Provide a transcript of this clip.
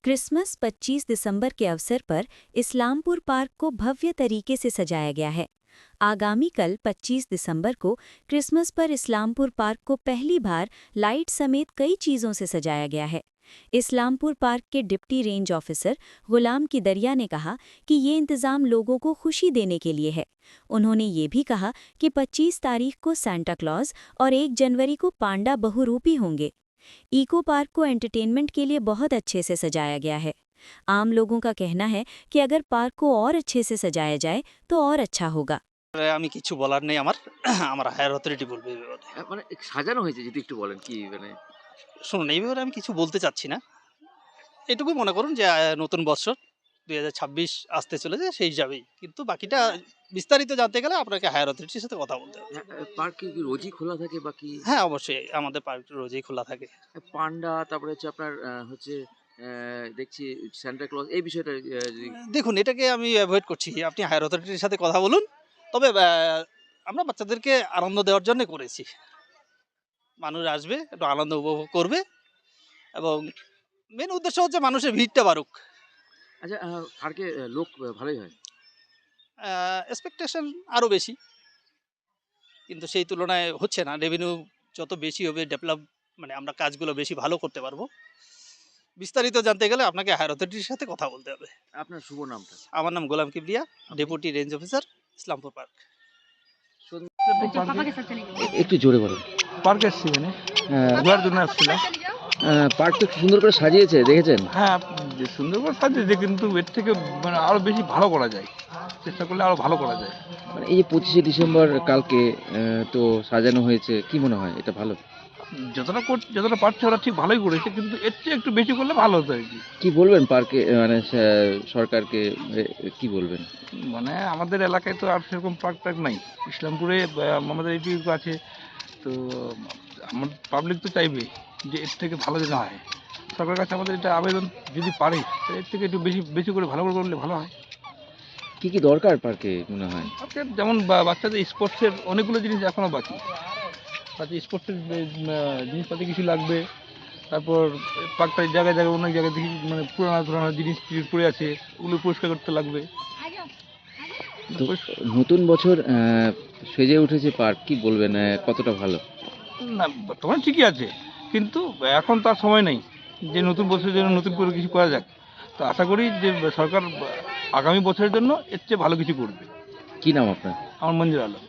Christmas 25 दिसंबर के अवसर पर इस्लामपुर पार्क को भव्य तरीके से सजाया गया है। आगामी कल 25 दिसंबर को क्रिसमस पर इस्लामपुर पार्क को पहली बार लाइट समेत कई चीज़ों से सजाया गया है। इस्लामपुर पार्क के डिप्टी रेंज ऑफिसर गुलाम किदरिया ने कहा कि ये इंतज़ाम लोगों को खुशी देने के लिए है। उन्होंने ये भी कहा कि 25 तारीख को सांता क्लॉज और 1 जनवरी को पांडा बहुरूपी होंगे। इको पार्क को एंटरटेनमेंट के लिए बहुत अच्छे से सजाया गया है। आम लोगों का कहना है कि अगर पार्क को और अच्छे से सजाया जाए तो और अच्छा होगा। আমি কিছু বলার নেই আমার আমার হায়ার অথরিটি বলবে এই ব্যাপারে। মানে সাজানো হয়েছে যদি একটু বলেন কি মানে শুনুন এই ব্যাপারে আমি কিছু বলতে চাচ্ছি না। এটুকুই মনে করুন যে নতুন বছর 2026 আসতে চলেছে সেই হিসাবেই। কিন্তু বাকিটা বিস্তারিত জানতে গেলে আপনাকে হায়ার অথরিটির সাথে কথা বলতে হবে। পার্ক কি রোজই খোলা থাকে বা কি? হ্যাঁ অবশ্যই আমাদের পার্ক রোজই খোলা থাকে। পান্ডা তারপরে হচ্ছে আপনার হচ্ছে দেখছি সান্টা ক্লজ এই বিষয়টা দেখুন এটাকে আমি অ্যাভয়েড করছি। আপনি হায়ার অথরিটির সাথে কথা বলুন। তবে আমরা বাচ্চাদেরকে আনন্দ দেওয়ার জন্য করেছি। মানুষ আসবে একটু আনন্দ উপভোগ করবে এবং মেন উদ্দেশ্য হচ্ছে মানুষের ভিড়টা বাড়ুক। আচ্ছা পার্কে লোক ভালোই হয়। এক্সপেকটেশন আরও বেশি কিন্তু সেই তুলনায় হচ্ছে না। রেভিনিউ যত বেশি হবে ডেভেলপ মানে আমরা কাজগুলো বেশি ভালো করতে পারবো। বিস্তারিত জানতে গেলে আপনাকে হায়ার অথরিটির সাথে কথা বলতে হবে। আপনার শুভ নামটা? আমার নাম Golam Kibria, deputy range officer, Islampur park. একটু জোরে বলুন। পার্ক এসছি মানে ঘোরার জন্য আসছিলাম। পার্ক তো সুন্দর করে সাজিয়েছে দেখেছেন? হ্যাঁ যে সুন্দর করে সাজিয়েছে কিন্তু এর থেকে মানে আরো বেশি ভালো করা যায়, চেষ্টা করলে আরো ভালো করা যায়। মানে এই যে 25শে ডিসেম্বর কালকে তো সাজানো হয়েছে, কি মনে হয় এটা ভালো? যতটা পারছে ওরা ঠিক ভালোই করেছে কিন্তু এর চেয়ে একটু বেশি করলে ভালো হতো আর কি। কি বলবেন পার্কে মানে সরকারকে কি বলবেন? মানে আমাদের এলাকায় তো আর সেরকম পার্ক নাই। ইসলামপুরে আমাদের এইটুকু আছে, তো আমার পাবলিক তো চাইবে যে এর থেকে ভালো যেন হয়। সরকারের কাছে আমাদের এটা আবেদন, যদি পারে এর থেকে একটু বেশি করে ভালো করলে ভালো হয়। কি কি দরকার পার্কে মনে হয়? যেমন বাচ্চাদের স্পোর্টসের অনেকগুলো জিনিস এখনো বাকি। স্পোর্টসের জিনিসপাতি কিছু লাগবে। তারপর পার্কটার জায়গায় অনেক জায়গায় দেখি মানে পুরানো জিনিস পড়ে আছে, ওগুলো পরিষ্কার করতে লাগবে। নতুন বছর সেজে উঠেছে পার্ক, কি বলবেন কতটা ভালো? না বর্তমানে ঠিকই আছে কিন্তু এখন তার সময় নেই যে নতুন বছরের জন্য নতুন করে কিছু করা যাক। তো আশা করি যে সরকার আগামী বছরের জন্য এর চেয়ে ভালো কিছু করবে। কি নাম আপনার? আমার মঞ্জুর আলম।